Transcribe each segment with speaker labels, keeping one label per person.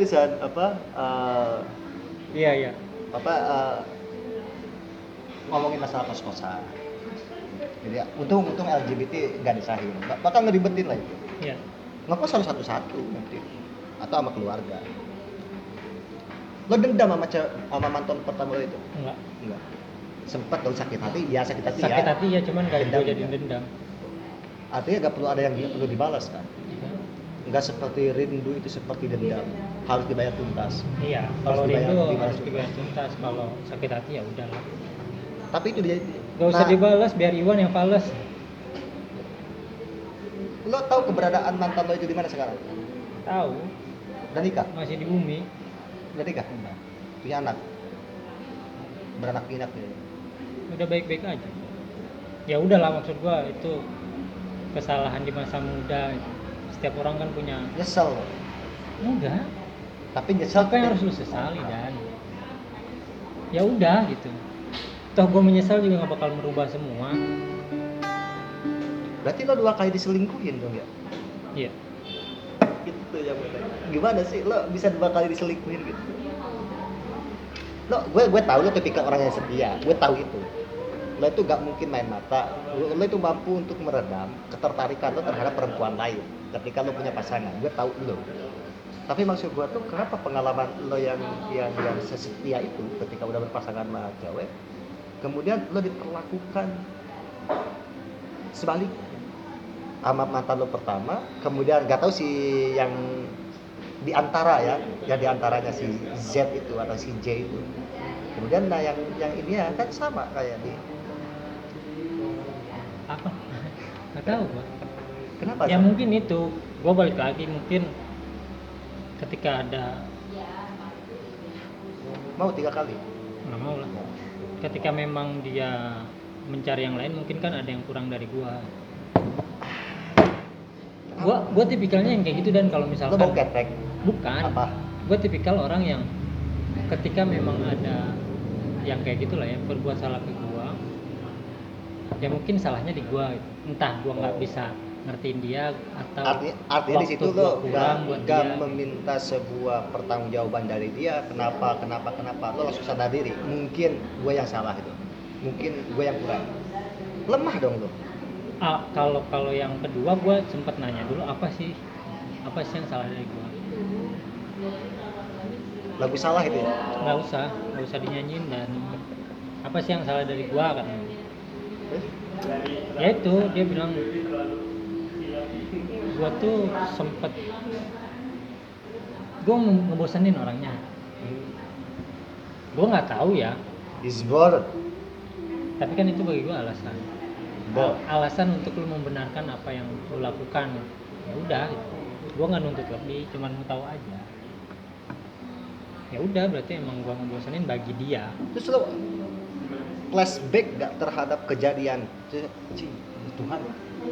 Speaker 1: itu San
Speaker 2: Iya.
Speaker 1: apa ngomongin masalah kos-kosan. Jadi untung LGBT nggak disahin, bakal ngeribetin lah itu.
Speaker 2: Iya.
Speaker 1: Ngekos harus satu-satu nanti, atau sama keluarga. Lo dendam sama mantan pertama lo itu? Enggak. Sempet dong sakit hati, ya sakit hati ya.
Speaker 2: Sakit hati ya, cuman nggak
Speaker 1: Dendam
Speaker 2: jadi
Speaker 1: juga.
Speaker 2: dendam.
Speaker 1: Artinya nggak perlu ada yang perlu dibalas kan? Nggak seperti rindu itu seperti dendam, harus dibayar tuntas.
Speaker 2: Iya. Kalau rindu harus dibayar tuntas. Kalau sakit hati ya udahlah.
Speaker 1: Tapi itu dia.
Speaker 2: Gak usah dibalas, biar Iwan yang balas.
Speaker 1: Lo tahu keberadaan mantan lo itu di mana sekarang?
Speaker 2: Tahu.
Speaker 1: Udah nikah?
Speaker 2: Masih di bumi.
Speaker 1: Udah nikah? Enggak. Punya anak? Beranak pinak ya?
Speaker 2: Udah baik-baik aja. Ya udahlah, maksud gua itu kesalahan di masa muda. Setiap orang kan punya.
Speaker 1: Nyesel?
Speaker 2: Enggak.
Speaker 1: Tapi nyesel.
Speaker 2: Apa yang harus lu sesali, Dan? Ya udah gitu. Toh gue menyesal juga gak bakal merubah semua.
Speaker 1: Berarti lo 2 kali diselingkuhin dong ya?
Speaker 2: Iya.
Speaker 1: Gitu ya bener. Gimana sih lo bisa 2 kali diselingkuhin gitu? Gue tahu lo tipikal orang yang setia, gue tahu itu. Lo itu gak mungkin main mata. Lo itu mampu untuk meredam ketertarikan lo terhadap perempuan lain ketika lo punya pasangan. Gue tahu lo. Tapi maksud gue tuh kenapa pengalaman lo yang sesetia itu ketika udah berpasangan sama cewek, kemudian lo diperlakukan sebaliknya sama mantan lo pertama, kemudian gak tahu si yang diantara ya, yang diantaranya si Z itu atau si J itu, kemudian nah yang ini ya kan sama kayak di
Speaker 2: Apa? Gak tahu gua.
Speaker 1: kenapa?
Speaker 2: Ya mungkin itu, gua balik lagi mungkin ketika ada
Speaker 1: mau 3 kali
Speaker 2: nggak mau lah. Ketika memang dia mencari yang lain, mungkin kan ada yang kurang dari gua. Gua tipikalnya yang kayak gitu, dan kalau misalkan
Speaker 1: lo mau ketek
Speaker 2: bukan
Speaker 1: apa?
Speaker 2: Gua tipikal orang yang ketika memang ada yang kayak gitulah ya berbuat salah ke gua, ya mungkin salahnya di gua, entah gua nggak bisa ngertiin dia atau
Speaker 1: artinya di situ lo
Speaker 2: gak
Speaker 1: meminta sebuah pertanggungjawaban dari dia, kenapa lo langsung sadar diri mungkin gue yang salah itu, mungkin gue yang kurang, lemah dong lo.
Speaker 2: Kalau yang kedua gue sempet nanya dulu apa sih yang salah dari gue.
Speaker 1: Lagu salah itu ya?
Speaker 2: nggak usah dinyanyiin, dan apa sih yang salah dari gue kan? Ya itu dia bilang gue tuh sempet gue ngebosenin orangnya. Gue nggak tahu ya,
Speaker 1: Is bored.
Speaker 2: tapi kan itu bagi gue alasan untuk lu membenarkan apa yang lu lakukan. Ya udah, gue nggak nuntut lebih, cuman mau tahu aja. Ya udah, berarti emang gue ngebosenin bagi dia.
Speaker 1: Terus lo flashback gak terhadap kejadian Tuhan,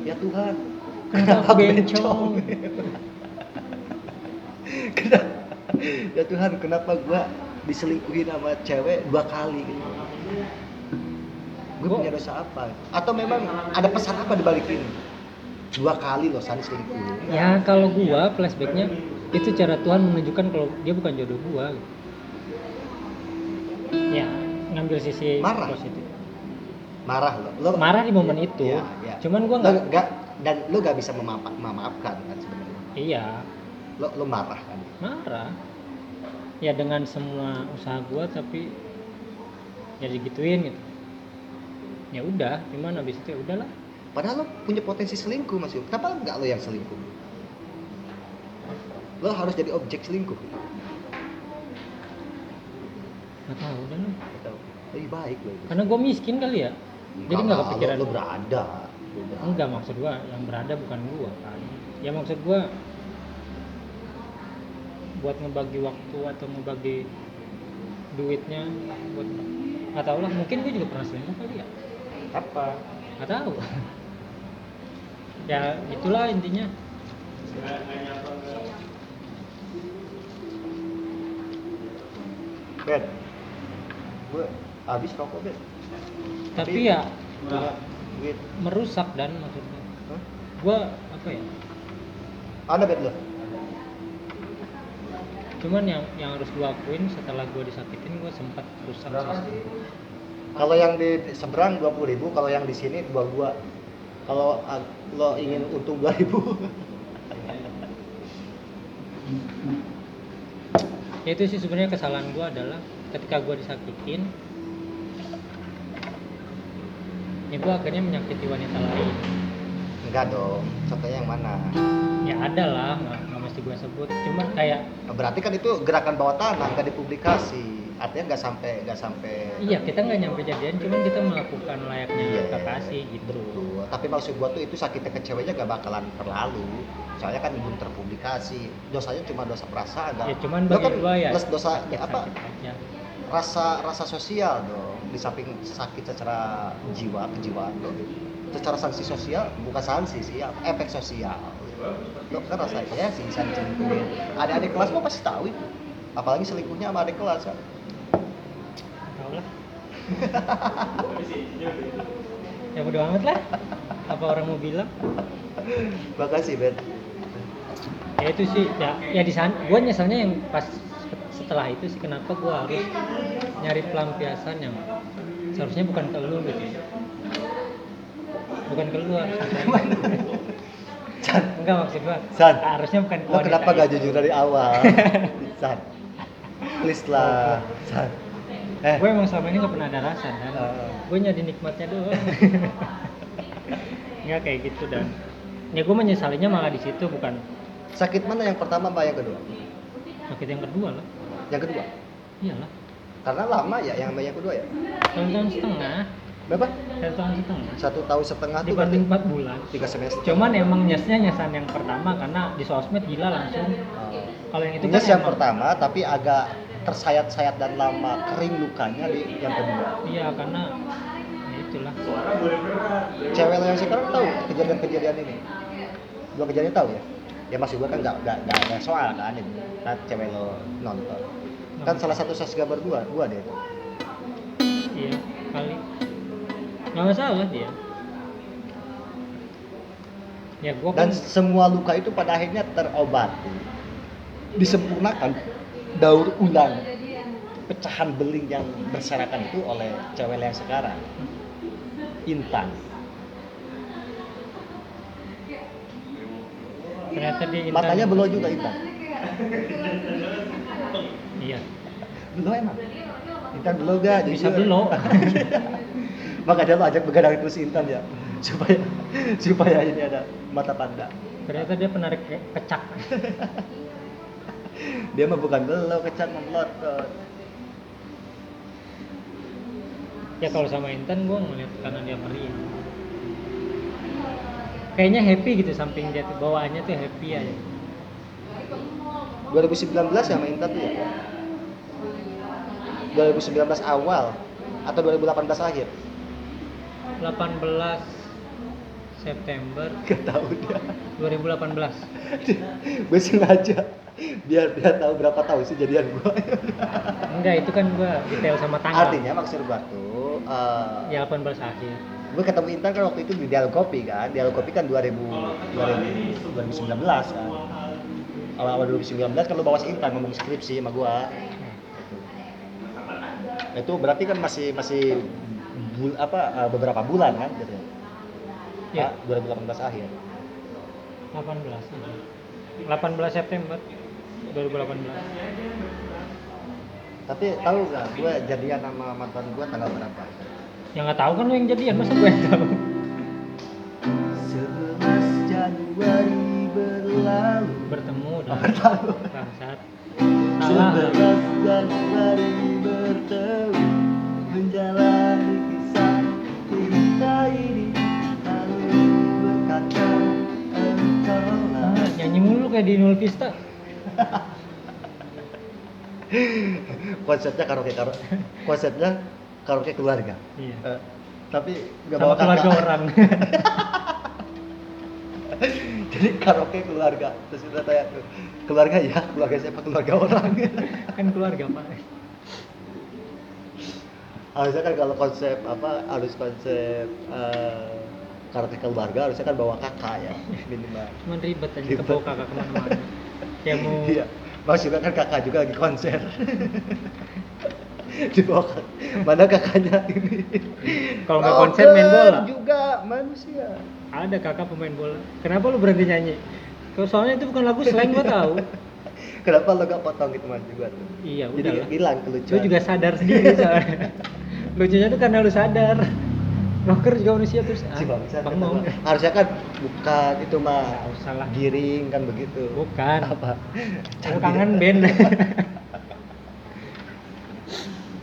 Speaker 1: ya Tuhan,
Speaker 2: Kenapa bencong?
Speaker 1: Ya Tuhan, kenapa gue diselingkuhin sama cewek 2 kali gitu? Gue punya dosa apa? Atau memang ada pesan apa di balik ini? 2 kali loh San selingkuh.
Speaker 2: Ya kalau gue flashbacknya itu cara Tuhan menunjukkan kalau dia bukan jodoh gue. Ya ngambil sisi positif.
Speaker 1: Marah lo
Speaker 2: marah di momen itu.
Speaker 1: Ya.
Speaker 2: Cuman gue
Speaker 1: dan lo gak bisa memaafkan kan sebenarnya.
Speaker 2: Iya.
Speaker 1: Lo marah kan?
Speaker 2: Marah. Ya dengan semua usaha gue, tapi ya digituin gitu. Ya udah, cuman habis itu ya udahlah.
Speaker 1: Padahal lo punya potensi selingkuh Mas Yul. Kenapa enggak lo yang selingkuh? Lo harus jadi objek selingkuh.
Speaker 2: Gak tahu udah lo.
Speaker 1: Lebih baik lo itu.
Speaker 2: Karena gue miskin kali ya. Jadi nggak kepikiran.
Speaker 1: Lo berada.
Speaker 2: Enggak, maksud gue yang berada bukan gue kan. Ya maksud gue buat ngebagi waktu atau ngebagi duitnya buat nggak tahu lah, mungkin gue juga pernah selingkuh kali ya.
Speaker 1: Apa?
Speaker 2: Nggak tahu. Ya itulah intinya.
Speaker 1: Ben, gue habis rokok Ben.
Speaker 2: Tapi ya
Speaker 1: duit
Speaker 2: merusak, dan maksudnya gue apa ya?
Speaker 1: ada Ben lo?
Speaker 2: Cuman yang harus gue akuin setelah gue disakitin, gue sempat rusak sih.
Speaker 1: Kalau yang di seberang 20.000, kalau yang di sini 22. Kalau lo ingin untung 2.000.
Speaker 2: Ya itu sih sebenarnya kesalahan gue adalah ketika gue disakitin, ya gue akhirnya menyakiti wanita lain.
Speaker 1: Enggak dong, contohnya yang mana?
Speaker 2: Ya ada lah, nggak mesti gue sebut. Cuman kayak
Speaker 1: Berarti kan itu gerakan bawah tanah, nggak dipublikasi. Artinya nggak sampai.
Speaker 2: iya, kita nggak nyampe jadian, cuman kita melakukan layaknya
Speaker 1: Iya,
Speaker 2: kekasih gitu.
Speaker 1: betul. Tapi maksud gua tuh itu sakitnya ke ceweknya gak bakalan terlalu. Soalnya kan belum terpublikasi. Dosanya cuma dosa perasaan.
Speaker 2: Ya cuman
Speaker 1: Lo
Speaker 2: bagi
Speaker 1: kan
Speaker 2: gua ya
Speaker 1: plus dosa
Speaker 2: ya
Speaker 1: apa?
Speaker 2: sakit aja.
Speaker 1: Rasa sosial dong. Di samping sakit secara jiwa, kejiwaan lo. Secara sanksi sosial, bukan sanksi sih, ya, efek sosial. Lo kan rasanya sih bisa diselingkuhin. Adik-adik kelas lo pasti tahu itu. Apalagi selingkuhnya sama adik kelas kan.
Speaker 2: Tau lah. Ya bodo amat lah. Apa orang mau bilang?
Speaker 1: Makasih Ben.
Speaker 2: Ya itu sih ya di sana gue nyesalnya yang pas setelah itu sih, kenapa gue harus nyari pelampiasan yang seharusnya bukan ke lu gitu, bukan ke lu harusnya.
Speaker 1: San,
Speaker 2: Enggak, maksud gue
Speaker 1: San,
Speaker 2: harusnya bukan ke
Speaker 1: lo kenapa
Speaker 2: wanita
Speaker 1: gak
Speaker 2: itu.
Speaker 1: jujur dari awal? San, please lah, San.
Speaker 2: Gue emang selama ini gak pernah ada rasa dan gue nyari nikmatnya doang. Nggak kayak gitu, dan ya gue menyesalinya malah di situ, bukan
Speaker 1: Sakit mana yang pertama apa yang kedua?
Speaker 2: sakit yang kedua lah.
Speaker 1: Yang kedua,
Speaker 2: Iyalah,
Speaker 1: karena lama ya yang kedua ya.
Speaker 2: tahun setengah,
Speaker 1: Berapa?
Speaker 2: 1 tahun setengah
Speaker 1: 1 tahun setengah tuh
Speaker 2: dibanding
Speaker 1: berarti
Speaker 2: 4 bulan.
Speaker 1: 3 semester.
Speaker 2: Cuman emang nyesan yang pertama karena di sosmed gila langsung. Kalau yang itu
Speaker 1: Nyes
Speaker 2: kan
Speaker 1: yang
Speaker 2: emang-
Speaker 1: pertama tapi agak tersayat-sayat dan lama kering lukanya di yang kedua.
Speaker 2: Iya, karena ya itulah.
Speaker 1: Cewek lo yang sekarang tahu kejadian-kejadian ini? Dua kejadian tahu ya? Ya maksud gua kan nggak ada soal kan itu. Kan cewek lo nonton. Kan salah satu subscriber gua deh itu.
Speaker 2: Iya kali, nggak masalah dia. Ya gua
Speaker 1: Dan
Speaker 2: kan
Speaker 1: semua luka itu pada akhirnya terobati, disempurnakan, daur ulang pecahan beling yang berserakan itu oleh cewek yang sekarang, Intan.
Speaker 2: ternyata dia Intan.
Speaker 1: Matanya belo juga Intan.
Speaker 2: Iya,
Speaker 1: Belo emang. Intan belo gak?
Speaker 2: bisa
Speaker 1: Jujur.
Speaker 2: belo.
Speaker 1: Makanya lo ajak begadang terus Intan ya, supaya ini ada mata panda.
Speaker 2: Ternyata dia penarik kecak.
Speaker 1: Dia mah bukan belo, kecak melotot.
Speaker 2: Ya kalau sama Intan gua ngeliat karena dia meriah. Kayaknya happy gitu, samping dia tuh bawaannya tuh happy aja.
Speaker 1: 2019 sama Intan tuh ya? 2019 awal atau 2018 akhir?
Speaker 2: 18 September
Speaker 1: Gak tahu dia.
Speaker 2: 2018.
Speaker 1: Gue sengaja biar dia tahu berapa tahun sih jadian gue.
Speaker 2: Enggak, itu kan gua detail sama tanggal.
Speaker 1: Artinya maksud gue tuh
Speaker 2: Ya 18 akhir.
Speaker 1: gue ketemu Intan kan waktu itu di Dialog Kopi kan. Dialog Kopi kan 2019 kan. Awal 2019 kan lo bawa si Intan ngomong skripsi sama gue. Itu berarti kan masih beberapa bulan kan gitu.
Speaker 2: Ya,
Speaker 1: 2018 akhir.
Speaker 2: 18 aja. 18 September 2018.
Speaker 1: Tapi tahu nggak gue jadian sama mantan gue tanggal berapa?
Speaker 2: Ya nggak tahu kan lu yang jadian, masa gue yang tahu.
Speaker 1: 11 Januari berlalu.
Speaker 2: Bertemu dan
Speaker 1: Berlalu.
Speaker 2: bangsat. Salah.
Speaker 1: 11 Januari bertemu menjalani kisah kita ini lalu berkata engkaulah.
Speaker 2: Nyanyi mulu kayak di Nul Vista.
Speaker 1: Konsepnya karaoke keluarga.
Speaker 2: Iya.
Speaker 1: Tapi nggak
Speaker 2: Sama
Speaker 1: bawa
Speaker 2: keluarga
Speaker 1: kakak.
Speaker 2: orang.
Speaker 1: Jadi karaoke keluarga. Terus kita tanya tuh, keluarga ya, keluarga siapa? Keluarga orang.
Speaker 2: Kan keluarga, Pak.
Speaker 1: Harusnya kan kalau konsep karaoke keluarga harusnya kan bawa kakak ya minimal.
Speaker 2: Cuman ribet aja
Speaker 1: Ribet.
Speaker 2: kebawa kakak kemana-mana. Kayak mau
Speaker 1: Iya. juga kan kakak juga lagi konser. Dibawa mana kakaknya ini?
Speaker 2: Kalau nggak konser main bola.
Speaker 1: Juga manusia.
Speaker 2: Ada kakak pemain bola. Kenapa lu berhenti nyanyi? Kalau soalnya itu bukan lagu slang gua tahu.
Speaker 1: Kenapa lo gak potong gitu mas juga tuh?
Speaker 2: Iya,
Speaker 1: Jadi
Speaker 2: udah lah.
Speaker 1: hilang
Speaker 2: Lu
Speaker 1: kelucuan.
Speaker 2: juga sadar sendiri soalnya. Lucunya tuh karena lu sadar. Rocker juga manusia terus.
Speaker 1: Si bangsa
Speaker 2: bengong.
Speaker 1: harusnya kan bukan itu mah
Speaker 2: Nggak usah lah.
Speaker 1: giring kan begitu.
Speaker 2: Bukan.
Speaker 1: Apa?
Speaker 2: Aku kangen band.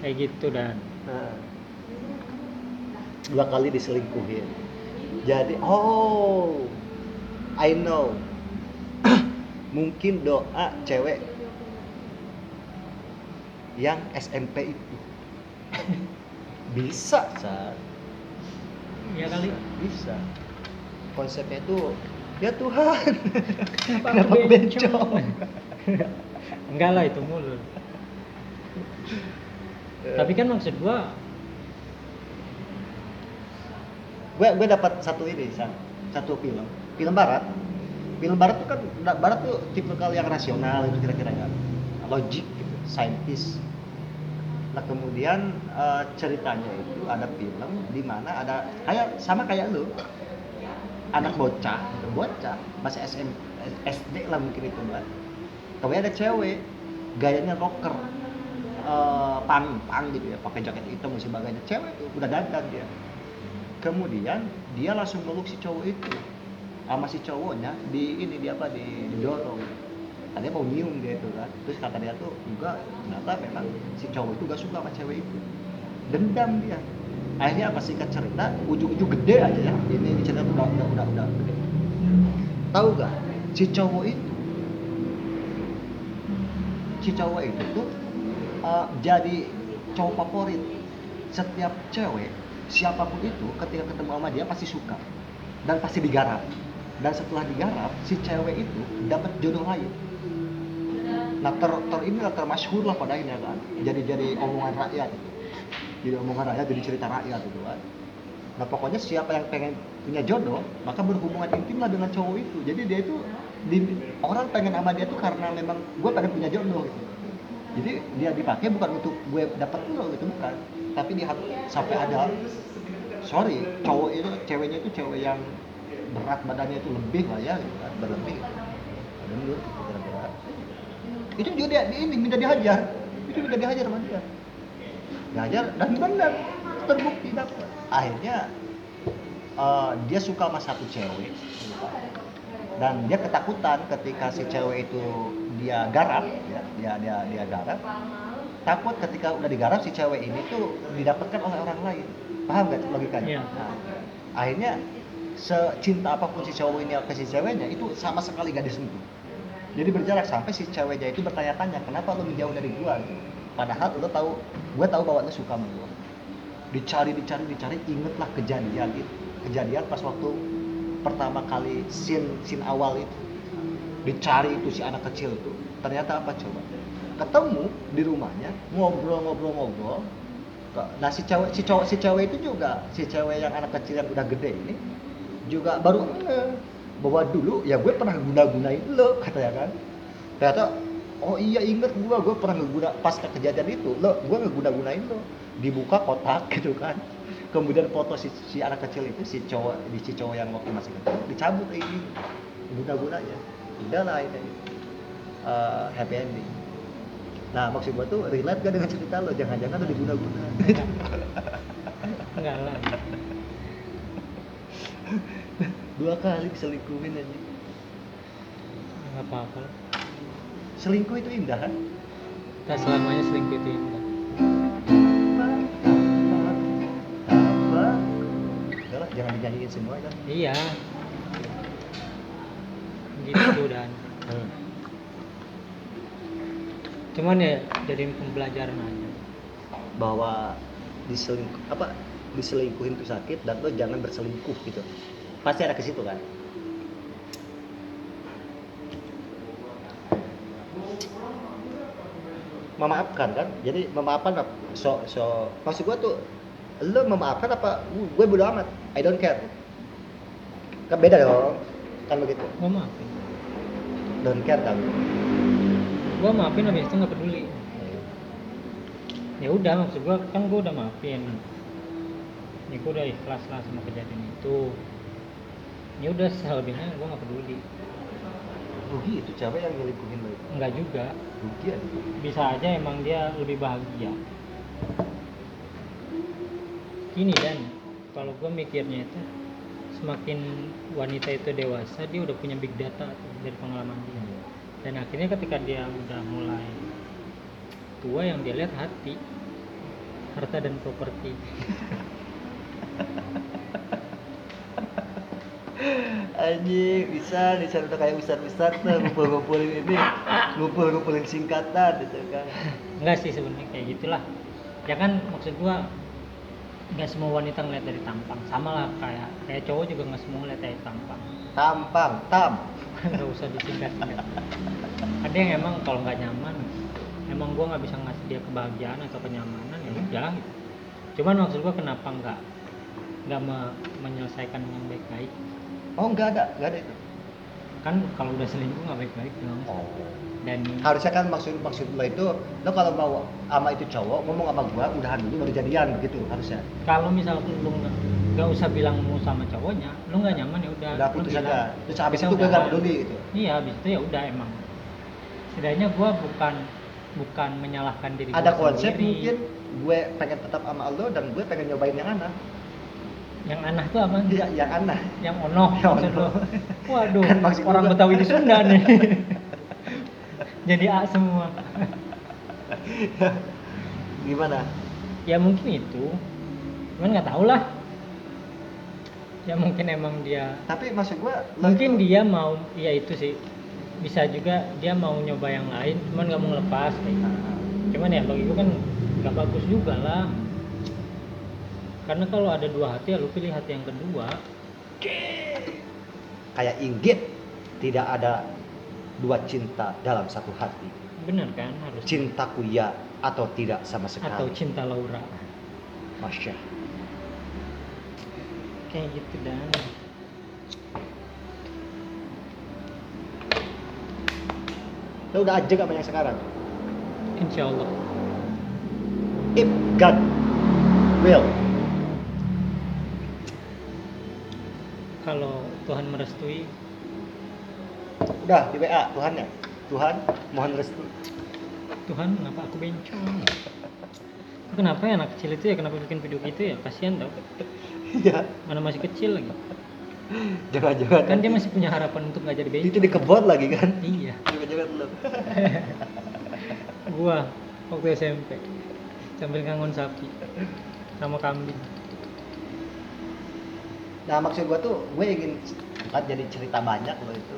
Speaker 2: Kayak gitu dan.
Speaker 1: Nah, 2 kali diselingkuhin. Jadi I know. Mungkin doa cewek yang SMP itu bisa Sar.
Speaker 2: Ya kali.
Speaker 1: Bisa. Konsepnya tuh ya Tuhan.
Speaker 2: Kenapa
Speaker 1: Kenapa bencong?
Speaker 2: Enggak lah itu mulu. Tapi kan maksud gua
Speaker 1: gue dapat satu ini San. Satu film barat tuh kan barat tuh tipikal yang rasional itu kira-kira ya, logik gitu, saintis. Nah kemudian ceritanya itu ada film di mana ada kayak lu anak bocah masih SD lah mungkin itu mbak. Kemudian ada cewek gayanya rocker, pang gitu ya, pakai jaket hitam dan sebagainya. Cewek tuh udah dandan dia. Kemudian dia langsung meluk si cowok itu, sama si cowoknya didorong. Tadinya mau nyium dia itu kan, terus kata dia tuh juga ternyata memang si cowok itu gak suka sama cewek itu, dendam dia. Akhirnya apa singkat cerita, ujung-ujung gede aja ya. Ini cerita udah gede. Tahu gak? Si cowok itu tuh jadi cowok favorit. Setiap cewek siapapun itu ketika ketemu sama dia pasti suka dan pasti digarap. Dan setelah digarap, si cewek itu dapat jodoh lain. Nah inilah termasyhur lah pada akhirnya kan. Jadi omongan rakyat. Jadi cerita rakyat gitu kan. Nah pokoknya siapa yang pengen punya jodoh, maka berhubungan intim lah dengan cowok itu. Jadi dia itu orang pengen sama dia tuh karena memang gue pengen punya jodoh gitu. Jadi dia dipakai bukan untuk gue dapet lo gitu, bukan. Tapi dia sampai ada ceweknya itu cewek yang berat badannya itu lebih lah ya gitu kan, berlebih. Ada menurut kira-kira. Itu juga dia ini minta dihajar. Itu minta dihajar sama dia. Dihajar dan benar terbukti dapat. Akhirnya dia suka sama satu cewek dan dia ketakutan ketika si cewek itu dia garap ya, dia garap, takut ketika udah digarap si cewek ini tuh didapatkan oleh orang lain. Paham gak logikanya?
Speaker 2: Iya.
Speaker 1: Nah, akhirnya secinta apapun si cowok ini ke si ceweknya itu sama sekali gak disentuh. Jadi berjarak sampai si ceweknya itu bertanya-tanya, kenapa lo menjauh dari gua? Padahal gue tahu bahwa lo suka sama gua. Dicari, ingetlah kejadian pas waktu pertama kali scene awal itu. Dicari itu si anak kecil itu. Ternyata apa coba? Ketemu di rumahnya, ngobrol. Nah si cewek itu juga, si cewek yang anak kecil yang udah gede ini juga baru bahwa dulu ya gue pernah guna-gunain lo katanya kan. Ternyata oh iya inget gue pernah ngeguna pas kejadian itu gue ngeguna-gunain lo. Dibuka kotak gitu kan. Kemudian foto si anak kecil itu si cowok yang waktu masih kecil dicabut ini guna-gunanya. Udahlah ini happy ending. Nah maksud gue tuh relate gak dengan cerita lo, jangan-jangan lo diguna-guna.
Speaker 2: Enggak lah.
Speaker 1: 2 kali diselingkuhin aja.
Speaker 2: Enggak apa-apa.
Speaker 1: Selingkuh itu indah kan?
Speaker 2: Tak selamanya selingkuh itu indah.
Speaker 1: Udahlah jangan dinyanyiin semua kan.
Speaker 2: Iya. Gitu dan. Cuman ya jadi pembelajaran aja.
Speaker 1: Bahwa diselingkuhin itu sakit dan lo jangan berselingkuh gitu. Pasti ada ke situ kan. Memaafkan kan. Jadi memaafkan maksud gua tuh lo memaafkan apa gue bodo amat. I don't care. Kan beda dong. Kan begitu.
Speaker 2: Ngomong apa?
Speaker 1: Don't care kan.
Speaker 2: Gue maafin habis itu nggak peduli. Ya udah, maksud gue kan gue udah maafin. Ya gue udah ikhlas lah sama kejadian itu. Ya udah, selebihnya gue nggak peduli.
Speaker 1: Rugi itu cewek yang nyelingkuhin lo itu.
Speaker 2: Enggak juga.
Speaker 1: Rugi aja.
Speaker 2: Bisa aja emang dia lebih bahagia. Gini Dan, kalau gue mikirnya itu semakin wanita itu dewasa, dia udah punya big data dari pengalaman dia. Dan akhirnya ketika dia udah mulai tua, yang dia lihat hati, harta dan properti.
Speaker 1: Anjing, bisa nih udah kayak ustad-ustad tuh ngumpul-ngumpulin ini, ngumpul-ngumpulin singkatan gitu kan.
Speaker 2: Enggak sih sebenarnya, kayak gitulah. Ya kan, maksud gua nggak semua wanita ngeliat dari tampang, sama lah kayak cowok juga nggak semua ngeliat dari tampang. Nggak usah disingkat-singkat. Ada yang emang kalau nggak nyaman, emang gua nggak bisa ngasih dia kebahagiaan atau kenyamanan, ya udah gitu. Cuman maksud gua kenapa nggak menyelesaikan dengan baik-baik?
Speaker 1: Oh, nggak ada itu.
Speaker 2: Kan kalau udah selingkuh nggak baik-baik dong.
Speaker 1: Oh.
Speaker 2: Dan
Speaker 1: Harusnya kan maksud lo itu, lo kalau mau sama itu cowok ngomong sama gua udahan dulu baru jadian begitu harusnya.
Speaker 2: kalau misal lu nggak usah bilang mau sama cowoknya, lu nggak nyaman ya udah.
Speaker 1: Udah
Speaker 2: Lu
Speaker 1: putus
Speaker 2: bilang,
Speaker 1: aja. Terus habis
Speaker 2: kita
Speaker 1: itu gua
Speaker 2: udahan.
Speaker 1: nggak peduli gitu.
Speaker 2: Iya, habis itu ya udah emang. Setidaknya gua bukan menyalahkan diri
Speaker 1: Ada
Speaker 2: gua
Speaker 1: konsep
Speaker 2: sendiri.
Speaker 1: mungkin gue pengen tetap sama lo dan gue pengen nyobain yang aneh.
Speaker 2: Yang aneh tuh apa?
Speaker 1: Iya, yang aneh.
Speaker 2: Yang onoh
Speaker 1: Yang
Speaker 2: maksud
Speaker 1: onoh.
Speaker 2: lu. Waduh,
Speaker 1: Kan maksud
Speaker 2: orang
Speaker 1: gua.
Speaker 2: Betawi di Sunda nih. Jadi A semua.
Speaker 1: Gimana?
Speaker 2: Ya mungkin itu. Cuman nggak tahu lah. Ya mungkin emang dia,
Speaker 1: Tapi maksud gue
Speaker 2: mungkin dia mau, ya itu sih. Bisa juga dia mau nyoba yang lain, cuman nggak mau ngelepas kayak gitu. Cuman ya bagi gue kan nggak bagus juga lah. Karena kalau ada dua hati, ya lu pilih hati yang kedua.
Speaker 1: kayak inggit, tidak ada dua cinta dalam satu hati.
Speaker 2: Bener kan, harus.
Speaker 1: Cintaku ya atau tidak sama
Speaker 2: Atau
Speaker 1: sekali.
Speaker 2: cinta Laura.
Speaker 1: Masya.
Speaker 2: Kayak gitu Dan.
Speaker 1: Lo udah aja gak banyak sekarang?
Speaker 2: Insya Allah.
Speaker 1: If God will.
Speaker 2: Kalau Tuhan merestui.
Speaker 1: Udah di WA Tuhan ya. Tuhan mohon restu.
Speaker 2: Tuhan, kenapa aku bencong? Kenapa ya anak kecil itu ya, kenapa bikin video gitu ya? Kasihan tau.
Speaker 1: Iya.
Speaker 2: Mana masih kecil lagi.
Speaker 1: Jangan-jangan
Speaker 2: Kan dia masih punya harapan untuk nggak jadi bencong.
Speaker 1: itu di kebun lagi kan?
Speaker 2: Iya.
Speaker 1: Jangan-jangan lo.
Speaker 2: Gua waktu SMP sambil ngangon sapi sama kambing.
Speaker 1: Nah maksud gue tuh gue ingin bukan jadi cerita banyak lo itu.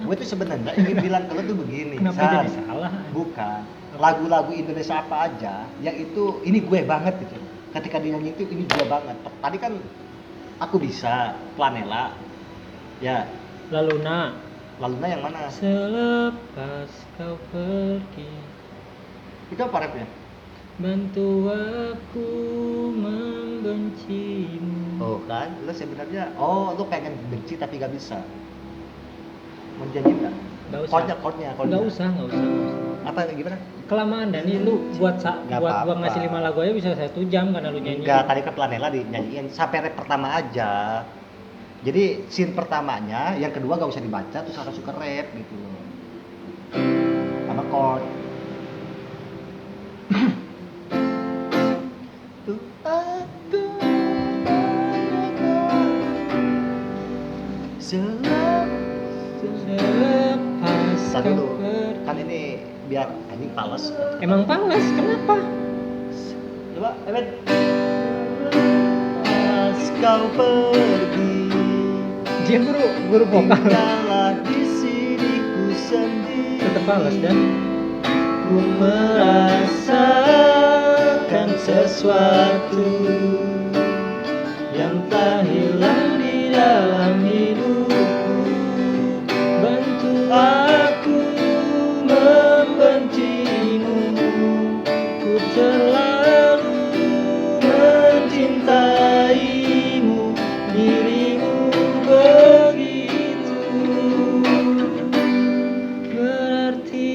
Speaker 1: Gue tuh sebenarnya ingin bilang ke lo tuh begini.
Speaker 2: Kenapa
Speaker 1: San,
Speaker 2: jadi salah?
Speaker 1: bukan lagu-lagu Indonesia apa aja yang itu ini gue banget gitu. Ketika dia nyanyi itu ini gue banget. Tadi kan aku bisa Planela ya.
Speaker 2: Laluna.
Speaker 1: Laluna yang mana?
Speaker 2: Selepas kau pergi,
Speaker 1: Itu apa rapnya?
Speaker 2: bantu aku membencimu.
Speaker 1: Oh kan, lo sebenarnya lo pengen benci tapi gak bisa. Mau janji nggak?
Speaker 2: Nggak usah.
Speaker 1: Kodnya.
Speaker 2: Nggak usah.
Speaker 1: Apa gimana?
Speaker 2: Kelamaan Dan, ini lu buat
Speaker 1: Nggak
Speaker 2: gua
Speaker 1: apa-apa.
Speaker 2: ngasih 5 lagu aja bisa 1 jam karena lu nyanyi.
Speaker 1: Enggak, tadi kan Planela dinyanyiin sampai rap pertama aja. Jadi scene pertamanya, yang kedua gak usah dibaca, terus langsung ke rap gitu loh. Sama chord. Tuh aku
Speaker 2: Selepas
Speaker 1: Tadi
Speaker 2: kau
Speaker 1: dulu,
Speaker 2: pergi.
Speaker 1: kan ini biar ini pales.
Speaker 2: Emang panas, kenapa?
Speaker 1: Coba, Evan. Pas kau pergi,
Speaker 2: Dia guru vokal.
Speaker 1: tinggallah di sini ku sendiri.
Speaker 2: Tetap panas Dan.
Speaker 1: Ku merasakan sesuatu yang tak hilang di dalam hidupku. Bantu aku membencimu. Ku terlalu mencintaimu. Dirimu begitu berarti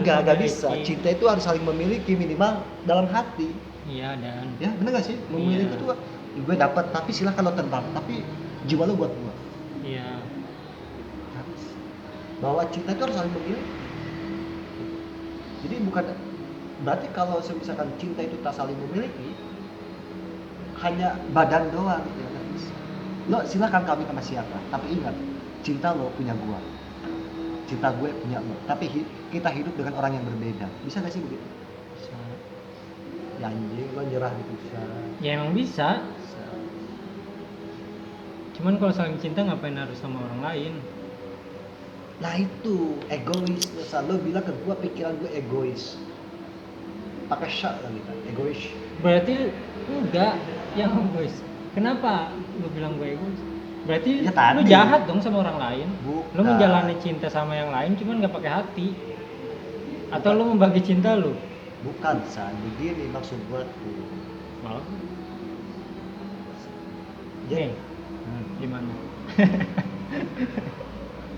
Speaker 1: Enggak bisa.
Speaker 2: memiliki.
Speaker 1: Cinta itu harus saling memiliki minimal dalam hati.
Speaker 2: Iya, dan
Speaker 1: Ya, bener gak sih? Memiliki
Speaker 2: Iya.
Speaker 1: itu gue dapat tapi silakan lo tentang, tapi jiwa lo buat gue.
Speaker 2: iya,
Speaker 1: Harus. Bahwa cinta itu harus saling memiliki. Jadi bukan berarti kalau misalkan cinta itu tak saling memiliki, hanya badan doang ya kan? Lo silakan kawin sama siapa, tapi ingat cinta lo punya gua, cinta gue punya lo, tapi kita hidup dengan orang yang berbeda. Bisa gak sih begitu?
Speaker 2: bisa.
Speaker 1: Ya anjing, lo nyerah gitu. Bisa.
Speaker 2: Ya emang bisa.
Speaker 1: Bisa.
Speaker 2: Cuman kalau saling cinta ngapain harus sama orang lain?
Speaker 1: Nah itu egois. Lo bilang ke gua pikiran gue egois, pakai shot lagi kan, egois.
Speaker 2: Berarti enggak yang egois. Kenapa lu bilang gue egois? Berarti
Speaker 1: Ya tadi.
Speaker 2: lu jahat dong sama orang lain.
Speaker 1: Bukan.
Speaker 2: Lu menjalani cinta sama yang lain cuman nggak pakai hati. Atau
Speaker 1: Bukan.
Speaker 2: lu membagi cinta lu?
Speaker 1: Bukan San, begini maksud gua tuh.
Speaker 2: Malah.
Speaker 1: Jadi,
Speaker 2: Nih, gimana?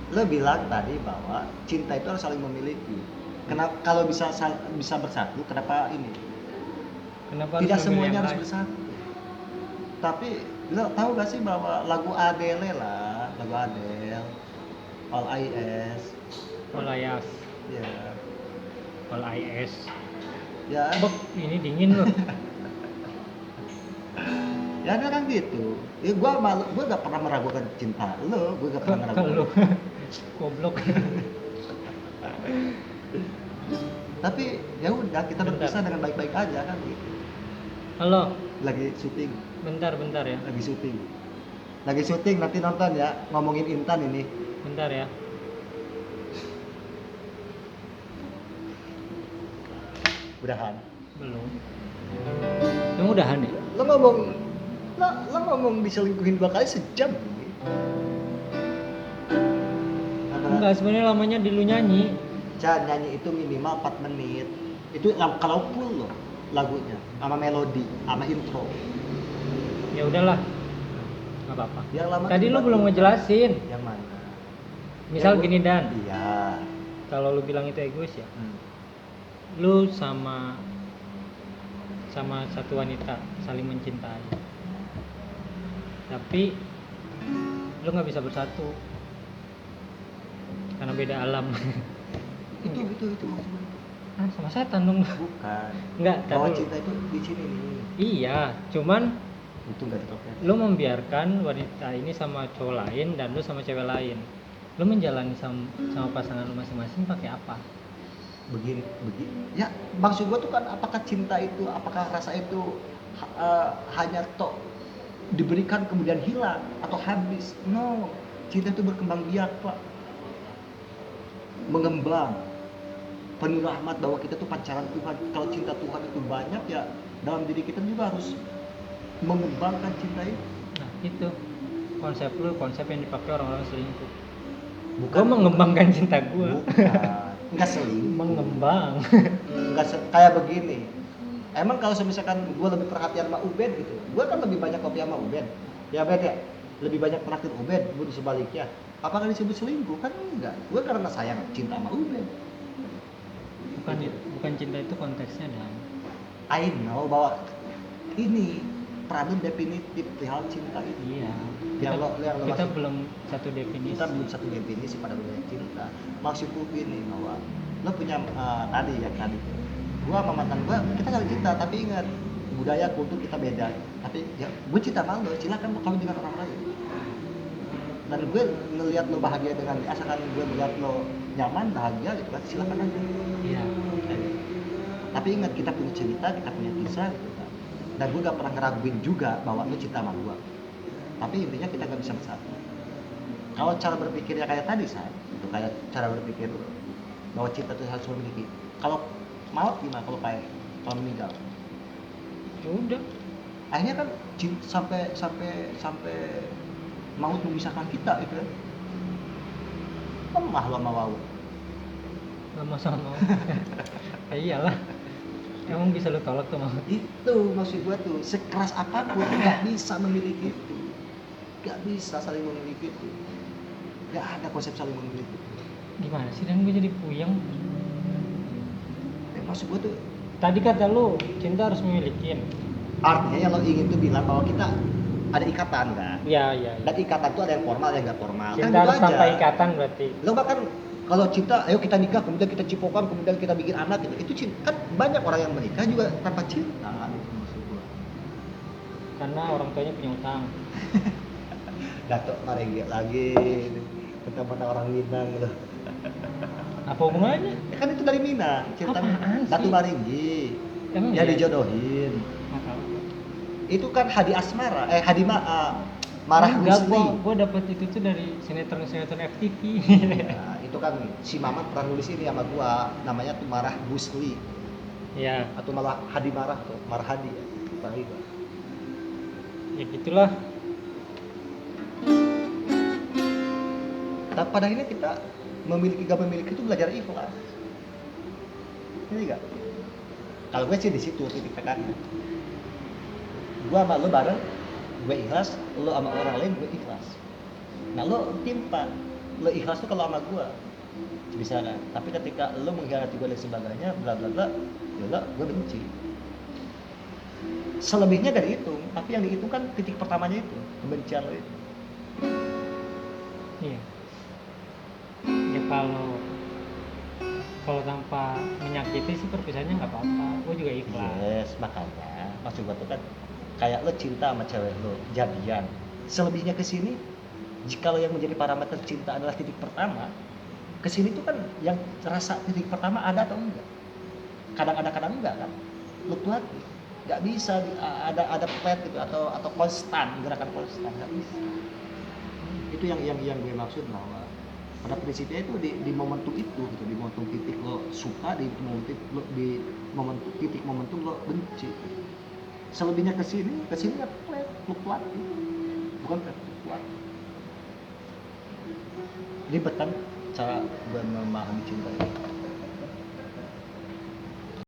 Speaker 1: lo bilang tadi bahwa cinta itu harus saling memiliki. Kenapa kalau bisa bersatu, kenapa ini?
Speaker 2: Kenapa
Speaker 1: Tidak
Speaker 2: harus memilih
Speaker 1: semuanya
Speaker 2: yang
Speaker 1: harus
Speaker 2: lain?
Speaker 1: bersatu. Tapi lo tahu gak sih bahwa lagu Adele lah, lagu Adele, All I As,
Speaker 2: All IS,
Speaker 1: ya,
Speaker 2: all IS.
Speaker 1: ya,
Speaker 2: Bok, ini dingin loh.
Speaker 1: ya ada kan gitu. Ya gue gak pernah meragukan cinta lo, gue gak pernah
Speaker 2: Kalau
Speaker 1: meragukan.
Speaker 2: goblok.
Speaker 1: Tapi ya udah kita
Speaker 2: Bentar.
Speaker 1: berpisah dengan baik-baik aja kan gitu.
Speaker 2: Halo,
Speaker 1: Lagi syuting.
Speaker 2: bentar ya.
Speaker 1: Lagi syuting nanti nonton ya, ngomongin Intan ini.
Speaker 2: Bentar ya.
Speaker 1: Udahan.
Speaker 2: Belum. Yang udahan ya?
Speaker 1: Lo ngomong diselingkuhin 2 kali sejam ini.
Speaker 2: Enggak, sebenarnya lamanya di lu nyanyi.
Speaker 1: Nyanyi itu minimal 4 menit. Itu kalau full loh lagunya, sama melodi, sama intro.
Speaker 2: Ya udahlah. Enggak apa-apa.
Speaker 1: Yang lama
Speaker 2: Tadi
Speaker 1: tuh
Speaker 2: lu
Speaker 1: 40.
Speaker 2: belum ngejelasin.
Speaker 1: Yang mana?
Speaker 2: Misal
Speaker 1: Ya,
Speaker 2: gini Dan,
Speaker 1: Iya.
Speaker 2: kalau lu bilang itu egois ya. Lu sama satu wanita saling mencintai. Tapi lu nggak bisa bersatu karena beda alam.
Speaker 1: Itu maksudnya.
Speaker 2: Ah, sama setan dong.
Speaker 1: Bukan.
Speaker 2: Enggak,
Speaker 1: Bahwa
Speaker 2: tapi
Speaker 1: cinta itu di sini nih.
Speaker 2: iya, cuman
Speaker 1: Itu enggak ditopet.
Speaker 2: lu membiarkan wanita ini sama cowok lain dan lu sama cewek lain. Lu menjalani sama pasangan lu masing-masing pakai apa?
Speaker 1: Begini. Ya, maksud gua tuh kan apakah cinta itu, apakah rasa itu hanya tok diberikan kemudian hilang atau habis? No, cinta itu berkembang biak, Pak. Mengembang. Penuh rahmat bahwa kita tuh pancaran Tuhan. Kalau cinta Tuhan itu banyak ya dalam diri kita juga harus mengembangkan cinta itu.
Speaker 2: Nah, itu konsep yang dipakai orang-orang selingkuh.
Speaker 1: Bukan
Speaker 2: Gua mengembangkan cinta gua.
Speaker 1: Bukan. Enggak selingkuh.
Speaker 2: Mengembang.
Speaker 1: Kayak begini. Emang kalau misalkan gue lebih perhatian sama Ubed gitu, gue kan lebih banyak kopi sama Ubed. Ya Ubed ya, lebih banyak perhatian Ubed, gue di sebaliknya. Apakah disebut selingkuh? Kan enggak. Gue karena sayang cinta sama Ubed.
Speaker 2: Bukan cinta itu konteksnya Dan.
Speaker 1: I know bahwa ini problem definitif perihal cinta ini.
Speaker 2: Iya.
Speaker 1: Yang lo
Speaker 2: Kita
Speaker 1: masih-
Speaker 2: belum satu definisi.
Speaker 1: Kita belum satu definisi pada budaya cinta. Maksudku gini bahwa lo punya tadi gua sama mantan gua kita saling cinta, tapi ingat budaya kultur kita beda. Tapi ya gue cinta sama lo, silakan lo kawin dengan orang lain. Dan gue ngelihat lo bahagia dengan dia, asalkan gue ngelihat lo nyaman bahagia gitu kan, silakan aja.
Speaker 2: Iya.
Speaker 1: Tapi ingat kita punya cerita, kita punya kisah gitu kan. Dan gue gak pernah ngeraguin juga bahwa lo cinta sama gue. Tapi intinya kita gak bisa bersatu. Kalau cara berpikirnya kayak tadi itu kayak cara berpikir lo bahwa cinta itu harus memiliki. Kalau maut gimana kalau meninggal?
Speaker 2: Ya udah.
Speaker 1: Akhirnya kan sampai maut memisahkan kita itu kan. Lemah lo sama wau.
Speaker 2: Gak mau sama mau. Ya iyalah. Emang bisa lu tolak tuh mau?
Speaker 1: Itu maksud gua tuh, sekeras apapun nggak bisa memiliki itu, nggak bisa saling memiliki itu, nggak ada konsep saling memiliki.
Speaker 2: Gimana sih Dan gue jadi puyeng.
Speaker 1: maksud gue tuh
Speaker 2: Tadi kata lu cinta harus memiliki.
Speaker 1: artinya yang lo ingin tuh bilang bahwa kita ada ikatan kan.
Speaker 2: Iya, iya.
Speaker 1: Dan ikatan tuh ada yang formal ada yang nggak formal.
Speaker 2: Cinta
Speaker 1: Kan
Speaker 2: harus
Speaker 1: gitu
Speaker 2: tanpa
Speaker 1: aja.
Speaker 2: ikatan berarti.
Speaker 1: Lo bahkan kalau cinta, ayo kita nikah, kemudian kita cipokan, kemudian kita bikin anak gitu. Itu cinta. Kan banyak orang yang menikah juga tanpa cinta. Itu maksud gua.
Speaker 2: Karena orang tuanya punya utang.
Speaker 1: Datuk Maringgi lagi ketemu orang Minang loh.
Speaker 2: Apa hubungannya?
Speaker 1: Ya kan itu dari Minang, ceritanya.
Speaker 2: Apaan sih?
Speaker 1: Datuk Maringgi.
Speaker 2: Emang
Speaker 1: Ya
Speaker 2: iya?
Speaker 1: dijodohin.
Speaker 2: Nggak tahu.
Speaker 1: Itu kan Hadi Asmara, Marah
Speaker 2: Enggak,
Speaker 1: Rusli.
Speaker 2: gua dapet itu tuh dari sinetron FTV.
Speaker 1: Nah, itu kan si Mamat pernah nulis ini sama gua, namanya tuh Marah Busli
Speaker 2: Ya,
Speaker 1: atau malah Hadi Marah tuh, Marah Hadi ya. Tahu itu.
Speaker 2: ya gitulah.
Speaker 1: Tapi pada akhirnya kita gak memiliki itu belajar ikhlas. Ini enggak? Kalau gue sih di situ titik tekannya. Gua sama lo bareng, gue ikhlas, lo sama orang lain gue ikhlas. Nah lo timpa, lo ikhlas tuh kalau sama gue bisa kan, tapi ketika lo mengkhianati gue dan sebagainya bla bla bla, ya lo gue benci. Selebihnya gak dihitung, tapi yang dihitung kan titik pertamanya itu, kebencian lo itu.
Speaker 2: Iya. Ya kalau tanpa menyakiti sih perpisahannya nggak apa-apa. Gue juga ikhlas.
Speaker 1: Yes, makanya maksud gue tuh kan kayak lo cinta sama cewek lo, jadian. Selebihnya ke sini, jika lo yang menjadi parameter cinta adalah titik pertama, ke sini tuh kan yang rasa titik pertama ada atau enggak? Kadang ada, kadang enggak kan? Fluktuatif. Nggak bisa ada flat gitu atau konstan, gerakan konstan, nggak bisa. Itu yang gue maksud bahwa pada prinsipnya itu di momentum itu gitu, di momentum titik lo suka, di momentum titik momentum lo benci. Selebihnya ke sini ya flat, fluktuatif. Bukan flat, fluktuatif. Ribet kan cara gue memahami cinta ini.